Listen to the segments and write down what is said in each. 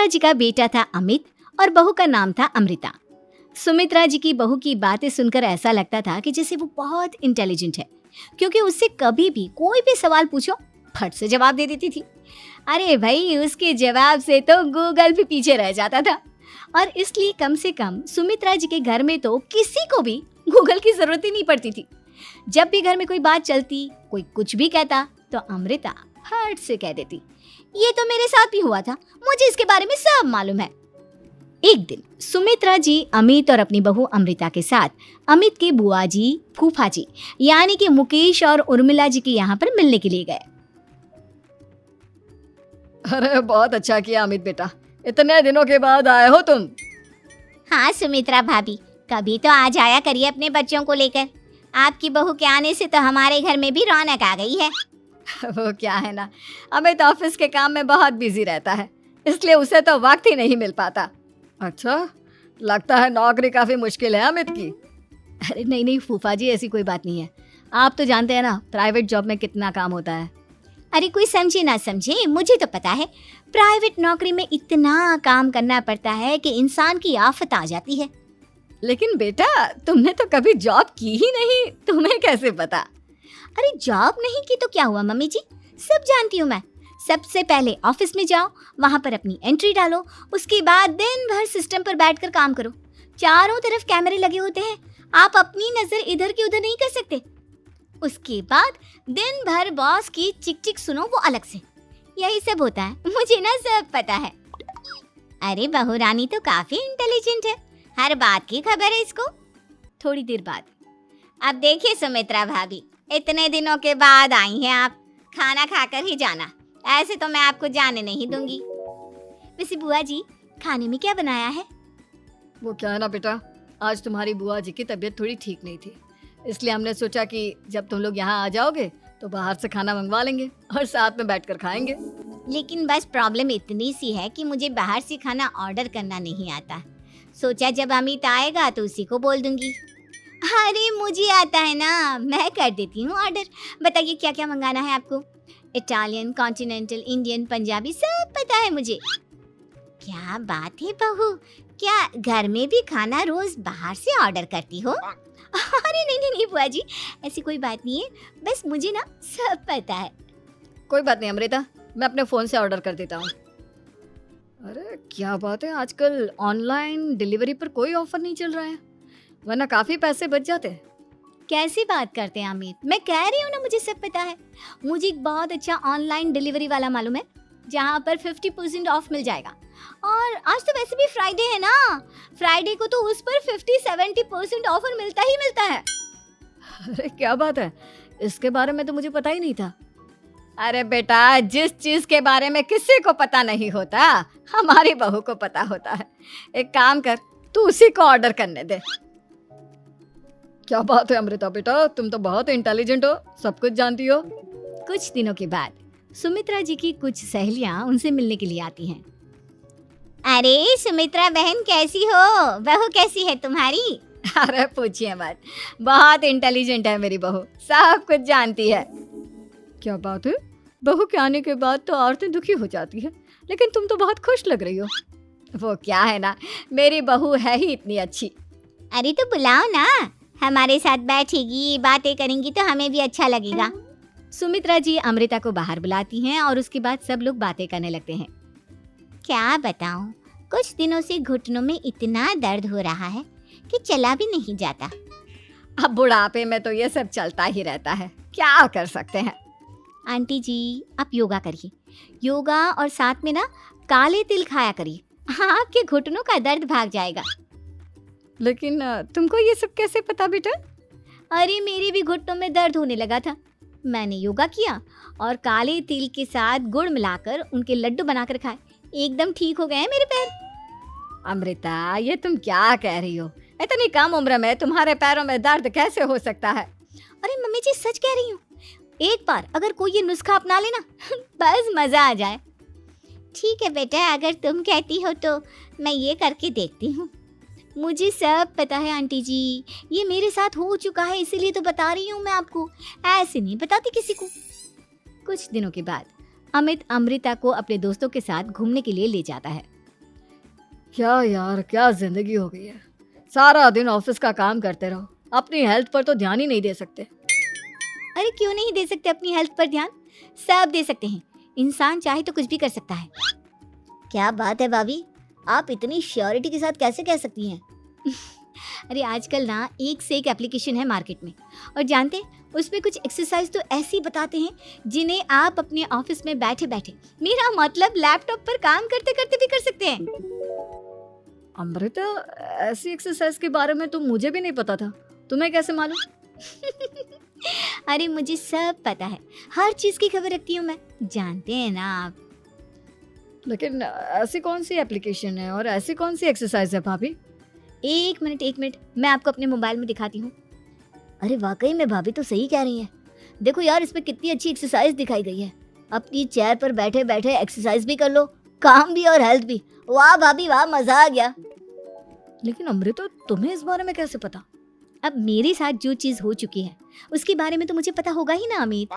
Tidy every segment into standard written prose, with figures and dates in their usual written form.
सुमित्रा जी का बेटा था अमित और बहू का नाम था अमृता। सुमित्रा जी की बहू की बातें सुनकर ऐसा लगता था कि जैसे वो बहुत इंटेलिजेंट है, क्योंकि उससे कभी भी कोई भी सवाल पूछो फट से जवाब दे देती थी। अरे भाई, उसके जवाब से तो गूगल भी पीछे रह जाता था। और इसलिए कम से कम सुमित्रा जी के घर में तो किसी को भी गूगल की जरूरत ही नहीं पड़ती थी। जब भी घर में कोई बात चलती, कोई कुछ भी कहता, तो अमृता हट से कह देती, ये तो मेरे साथ भी हुआ था, मुझे इसके बारे में सब मालूम है। एक दिन सुमित्रा जी अमित और अपनी बहू अमृता के साथ अमित के बुआ जी, फूफा जी यानी कि मुकेश और उर्मिला जी के यहाँ पर मिलने के लिए गए। अरे बहुत अच्छा किया अमित बेटा, इतने दिनों के बाद आए हो तुम। हाँ सुमित्रा भाभी, कभी तो आ जाया करिए अपने बच्चों को लेकर। आपकी बहू के आने से तो हमारे घर में भी रौनक आ गई है। वो क्या है ना, अमित ऑफिस के काम में बहुत बिजी रहता है, इसलिए उसे तो वक्त ही नहीं मिल पाता। अच्छा, लगता है नौकरी काफी मुश्किल है अमित की। अरे नहीं फूफा जी, ऐसी कोई बात नहीं है। आप तो जानते हैं ना प्राइवेट जॉब में कितना काम होता है। अरे कोई समझे ना समझे, मुझे तो पता है प्राइवेट नौकरी में इतना काम करना पड़ता है कि इंसान की आफत आ जाती है। लेकिन बेटा, तुमने तो कभी जॉब की ही नहीं, तुम्हें कैसे पता? अरे जॉब नहीं की तो क्या हुआ मम्मी जी, सब जानती हूँ मैं। सबसे पहले ऑफिस में जाओ, वहां पर अपनी एंट्री डालो, उसके बाद दिन भर सिस्टम पर बैठकर काम करो। चारों तरफ कैमरे लगे होते हैं, आप अपनी नजर इधर की उधर नहीं कर सकते। उसके बाद दिन भर बॉस की चिक चिक सुनो, वो अलग से। यही सब होता है, मुझे ना सब पता है। अरे बहू रानी तो काफी इंटेलिजेंट है, हर बात की खबर है इसको। थोड़ी देर बाद, अब देखिए सुमित्रा भाभी, इतने दिनों के बाद आई हैं आप, खाना खाकर ही जाना, ऐसे तो मैं आपको जाने नहीं दूंगी। वैसे बुआ जी, खाने में क्या बनाया है? वो क्या है ना बेटा, आज तुम्हारी बुआ जी की तबीयत थोड़ी ठीक नहीं थी, इसलिए हमने सोचा कि जब तुम लोग यहाँ आ जाओगे तो बाहर से खाना मंगवा लेंगे और साथ में बैठकर खाएंगे। लेकिन बस प्रॉब्लम इतनी सी है कि मुझे बाहर से खाना ऑर्डर करना नहीं आता। सोचा जब अमित आएगा तो उसी को बोल दूंगी। अरे मुझे आता है ना, मैं कर देती हूँ ऑर्डर। बताइए क्या क्या मंगाना है आपको? इटालियन, कॉन्टिनेंटल, इंडियन, पंजाबी, सब पता है मुझे। क्या बात है बहू, क्या घर में भी खाना रोज बाहर से ऑर्डर करती हो? अरे नहीं बुआ जी, ऐसी कोई बात नहीं है, बस मुझे ना सब पता है। कोई बात नहीं अमृता, मैं अपने फ़ोन से ऑर्डर कर देता हूँ। अरे क्या बात है, आजकल ऑनलाइन डिलीवरी पर कोई ऑफर नहीं चल रहा है, वरना काफ़ी पैसे बच जाते हैं। कैसी बात करते हैं अमित, मैं कह रही हूँ ना मुझे सब पता है। मुझे एक बहुत अच्छा ऑनलाइन डिलीवरी वाला मालूम है, जहाँ पर 50% ऑफ मिल जाएगा। और आज तो वैसे भी फ्राइडे है ना, फ्राइडे को तो उस पर 50-70% ऑफर मिलता ही मिलता है। अरे क्या बात है, इसके बारे में तो मुझे पता ही नहीं था। अरे बेटा, जिस चीज के बारे में किसी को पता नहीं होता, हमारी बहू को पता होता है। एक काम कर, तू उसी को ऑर्डर करने दे। क्या बात है अमृता बेटा, तुम तो बहुत इंटेलिजेंट हो, सब कुछ जानती हो। कुछ दिनों के बाद सुमित्रा जी की कुछ सहेलियां उनसे मिलने के लिए आती हैं। अरे सुमित्रा बहन कैसी हो, बहू कैसी है तुम्हारी? अरे पूछिए मत, बहुत इंटेलिजेंट है मेरी बहू, सब कुछ जानती है। क्या बात है, बहू के आने के बाद तो औरतें दुखी हो जाती है, लेकिन तुम तो बहुत खुश लग रही हो। वो क्या है ना, मेरी बहू है ही इतनी अच्छी। अरे तो बुलाओ ना, हमारे साथ बैठेगी, बातें करेंगी तो हमें भी अच्छा लगेगा। सुमित्रा जी अमृता को बाहर बुलाती हैं और उसके बाद सब लोग बातें करने लगते हैं। क्या बताऊं, कुछ दिनों से घुटनों में इतना दर्द हो रहा है कि चला भी नहीं जाता। अब बुढ़ापे में तो ये सब चलता ही रहता है, क्या कर सकते हैं। आंटी जी, आप योगा करिए, योगा और साथ में ना काले तिल खाया करिए, आपके घुटनों का दर्द भाग जाएगा। लेकिन तुमको ये सब कैसे पता बेटा? अरे मेरे भी घुटनों में दर्द होने लगा था, मैंने योगा किया और काले तिल के साथ गुड़ मिलाकर उनके लड्डू बनाकर खाए, एकदम ठीक हो गए हैं मेरे पैर। अमृता, ये तुम क्या कह रही हो, इतनी कम उम्र में तुम्हारे पैरों में दर्द कैसे हो सकता है? अरे मम्मी जी सच कह रही हूँ, एक बार अगर कोई ये नुस्खा अपना लेना बस मजा आ जाए। ठीक है बेटा, अगर तुम कहती हो तो मैं ये करके देखती हूँ। मुझे सब पता है आंटी जी, ये मेरे साथ हो चुका है, इसीलिए तो बता रही हूँ मैं आपको, ऐसे नहीं बताती किसी को। कुछ दिनों के बाद अमित अमृता को अपने दोस्तों के साथ घूमने के लिए ले जाता है। क्या यार, क्या जिंदगी हो गई है। सारा दिन ऑफिस का काम करते रहो, अपनी हेल्थ पर तो ध्यान ही नहीं दे सकते। अरे क्यों नहीं दे सकते अपनी हेल्थ पर ध्यान? सब दे सकते हैं। इंसान चाहे तो कुछ भी कर सकता है। क्या बात है भाभी, आप इतनी श्योरिटी के साथ कैसे कह सकती हैं? अरे आजकल ना एक से एक एप्लीकेशन है मार्केट में, और जानते हैं उसमें कुछ एक्सरसाइज तो ऐसी बताते हैं जिन्हें आप अपने ऑफिस में बैठे बैठे, मेरा मतलब लैपटॉप पर काम करते करते भी कर सकते हैं। अमृता, ऐसी एक्सरसाइज के बारे में तो मुझे भी नहीं पता था, तुम्हें कैसे मालूम? अरे मुझे सब पता है, हर चीज की खबर रखती हूँ मैं, जानते हैं ना आप। लेकिन ऐसी कौन सी एप्लीकेशन है और ऐसी कौन सी एक्सरसाइज है भाभी? एक मिनट, मैं आपको अपने मोबाइल में दिखाती हूँ। अरे वाकई में भाभी तो सही कह रही हैं। देखो यार, इसमें कितनी अच्छी एक्सरसाइज दिखाई गई है। अपनी चेयर पर बैठे बैठे एक्सरसाइज भी कर लो, काम भी और हेल्थ भी। वाह भाभी वाह, मजा आ गया। लेकिन अमृता, तुम्हें इस बारे में कैसे पता? अब मेरे साथ जो चीज हो चुकी है उसके बारे में तो मुझे पता होगा ही ना अमित।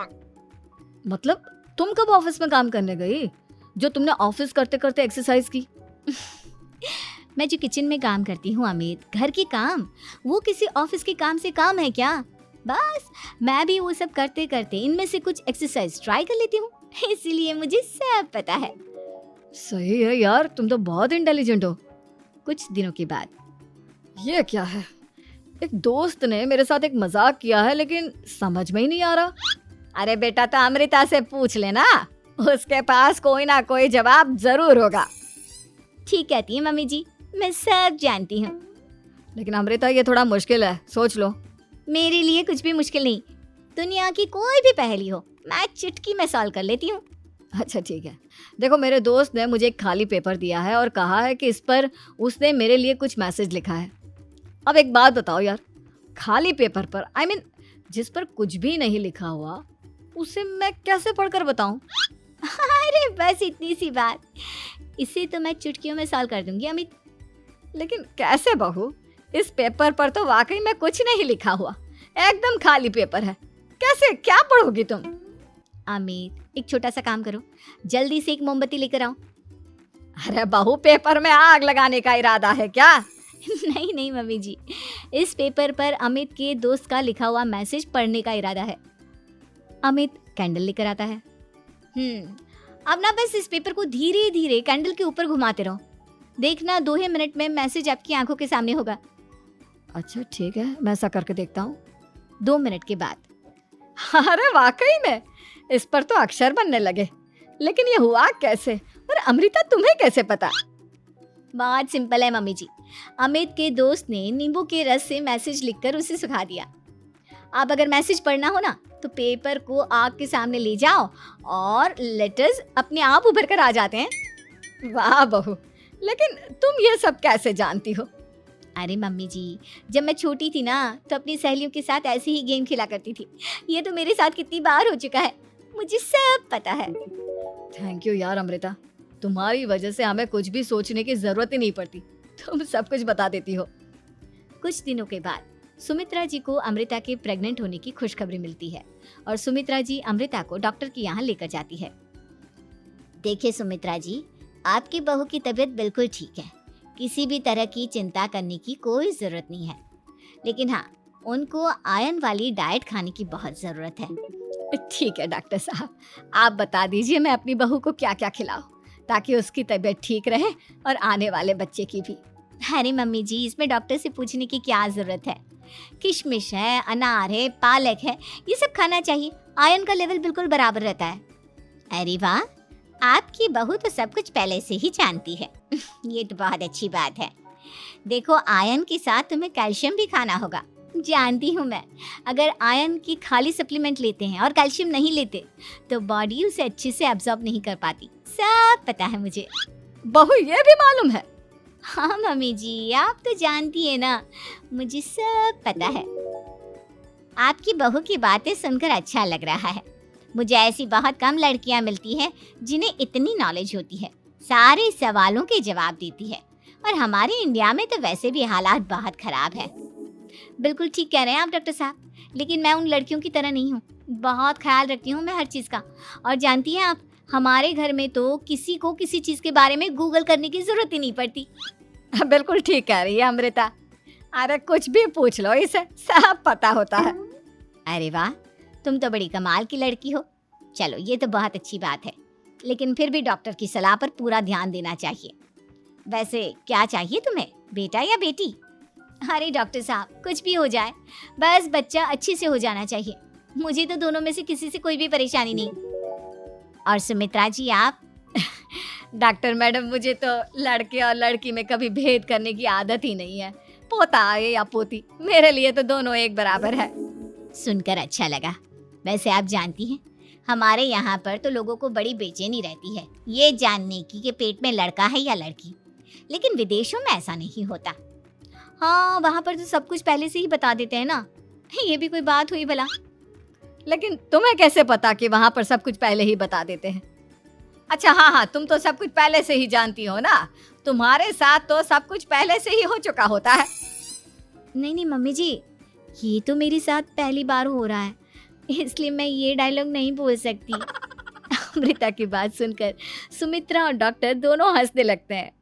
मतलब तुम कब ऑफिस में काम करने गई जो तुमने ऑफिस करते करते एक्सरसाइज की? मैं जो किचन में काम करती हूँ अमित, घर के काम, वो किसी ऑफिस के काम से काम है क्या? बस मैं भी वो सब करते करते इनमें से कुछ एक्सरसाइज ट्राई कर लेती हूँ, इसीलिए मुझे सब पता है। सही है यार, तुम तो बहुत इंटेलिजेंट हो। कुछ दिनों के बाद, ये क्या है? एक दोस्त ने मेरे साथ एक मजाक किया है, लेकिन समझ में ही नहीं आ रहा। अरे बेटा, तो अमृता से पूछ लेना, उसके पास कोई ना कोई जवाब जरूर होगा। ठीक कहती है मम्मी जी, मैं सब जानती हूँ। लेकिन अमृता, ये थोड़ा मुश्किल है, सोच लो। मेरे लिए कुछ भी मुश्किल नहीं, दुनिया की कोई भी पहेली हो मैं चुटकी में सॉल्व कर लेती हूँ। अच्छा ठीक है, देखो मेरे दोस्त ने मुझे एक खाली पेपर दिया है और कहा है कि इस पर उसने मेरे लिए कुछ मैसेज लिखा है। अब एक बात बताओ यार, खाली पेपर पर, I mean, जिस पर कुछ भी नहीं लिखा हुआ, उसे मैं कैसे पढ़कर बताऊं? अरे बस इतनी सी बात, इसे तो मैं चुटकियों में सॉल्व कर दूंगी अमित। लेकिन कैसे बहू? इस पेपर पर तो वाकई में कुछ नहीं लिखा हुआ, एकदम खाली पेपर है, कैसे, क्या पढ़ोगी तुम? अमित, एक छोटा सा काम करो, जल्दी से एक मोमबत्ती लेकर आओ। अरे बहू, पेपर में आग लगाने का इरादा है क्या? नहीं मम्मी जी, इस पेपर पर अमित के दोस्त का लिखा हुआ मैसेज पढ़ने का इरादा है। अमित कैंडल लेकर आता है। अब ना बस इस पेपर को धीरे धीरे कैंडल के ऊपर घुमाते रहो, देखना 2 ही मिनट में मैसेज आपकी आंखों के सामने होगा। अच्छा ठीक है, मैं ऐसा करके देखता हूँ। 2 मिनट के बाद, अरे वाकई में इस पर तो अक्षर बनने लगे, लेकिन ये हुआ कैसे? और अमृता, तुम्हें कैसे पता? बहुत सिंपल है मम्मी जी, अमित के दोस्त ने नींबू के रस से मैसेज लिखकर उसे सुखा दिया। अब अगर मैसेज पढ़ना हो ना तो पेपर को आग के सामने ले जाओ और लेटर्स अपने आप उभर कर आ जाते हैं। वाह बहू, लेकिन तुम ये सब कैसे जानती हो? अरे मम्मी जी, जब मैं छोटी थी ना तो अपनी सहेलियों के साथ ऐसे ही गेम खेला करती थी। ये तो मेरे साथ कितनी बार हो चुका है, मुझे सब पता है। थैंक यू यार अमृता, तुम्हारी वजह से हमें कुछ भी सोचने की जरूरत ही नहीं पड़ती, तुम सब कुछ बता देती हो। कुछ दिनों के बाद सुमित्रा जी को अमृता के प्रेग्नेंट होने की खुशखबरी मिलती है और सुमित्रा जी अमृता को डॉक्टर के यहाँ लेकर जाती है। देखिए सुमित्रा जी, आपकी बहू की तबीयत बिल्कुल ठीक है, किसी भी तरह की चिंता करने की कोई ज़रूरत नहीं है, लेकिन हाँ, उनको आयरन वाली डाइट खाने की बहुत ज़रूरत है। ठीक है डॉक्टर साहब, आप बता दीजिए मैं अपनी बहू को क्या क्या खिलाऊं ताकि उसकी तबीयत ठीक रहे और आने वाले बच्चे की भी। अरे मम्मी जी, इसमें डॉक्टर से पूछने की क्या ज़रूरत है, किशमिश है, अनार है, पालक है, ये सब खाना चाहिए, आयरन का लेवल बिल्कुल बराबर रहता है। अरे वाह, आपकी बहू तो सब कुछ पहले से ही जानती है। ये तो बहुत अच्छी बात है। देखो, आयरन के साथ तुम्हें कैल्शियम भी खाना होगा, जानती हूँ मैं। अगर आयरन की खाली सप्लीमेंट लेते हैं और कैल्शियम नहीं लेते तो बॉडी उसे अच्छे से एब्जॉर्ब नहीं कर पाती, सब पता है मुझे। बहू, ये भी मालूम है? हाँ मम्मी जी, आप तो जानती है ना, मुझे सब पता है। आपकी बहू की बातें सुनकर अच्छा लग रहा है। मुझे ऐसी बहुत कम लड़कियां मिलती हैं जिन्हें इतनी नॉलेज होती है, सारे सवालों के जवाब देती है, और हमारे इंडिया में तो वैसे भी हालात बहुत खराब है। बिल्कुल ठीक कह रहे हैं आप डॉक्टर साहब, लेकिन मैं उन लड़कियों की तरह नहीं हूँ, बहुत ख्याल रखती हूँ मैं हर चीज़ का। और जानती हैं आप, हमारे घर में तो किसी को किसी चीज़ के बारे में गूगल करने की ज़रूरत ही नहीं पड़ती। बिल्कुल ठीक कह रही है अमृता। अरे कुछ भी पूछ लो इसे, सब पता होता है। अरे वाह, तुम तो बड़ी कमाल की लड़की हो। चलो ये तो बहुत अच्छी बात है, लेकिन फिर भी डॉक्टर की सलाह पर पूरा ध्यान देना चाहिए। वैसे क्या चाहिए तुम्हें, बेटा या बेटी? अरे डॉक्टर साहब, कुछ भी हो जाए, बस बच्चा अच्छे से हो जाना चाहिए। मुझे तो दोनों में से किसी से कोई भी परेशानी नहीं। और सुमित्रा जी आप? डॉक्टर मैडम, मुझे तो लड़के और लड़की में कभी भेद करने की आदत ही नहीं है। पोता आए या पोती, मेरे लिए तो दोनों एक बराबर है। सुनकर अच्छा लगा। वैसे आप जानती हैं, हमारे यहाँ पर तो लोगों को बड़ी बेचैनी रहती है ये जानने की कि पेट में लड़का है या लड़की, लेकिन विदेशों में ऐसा नहीं होता। हाँ, वहाँ पर तो सब कुछ पहले से ही बता देते हैं ना। ये भी कोई बात हुई भला? लेकिन तुम्हें कैसे पता कि वहां पर सब कुछ पहले ही बता देते हैं? अच्छा हाँ हाँ, तुम तो सब कुछ पहले से ही जानती हो ना, तुम्हारे साथ तो सब कुछ पहले से ही हो चुका होता है। नहीं नहीं मम्मी जी, ये तो मेरे साथ पहली बार हो रहा है, इसलिए मैं ये डायलॉग नहीं बोल सकती। अमृता की बात सुनकर सुमित्रा और डॉक्टर दोनों हंसने लगते हैं।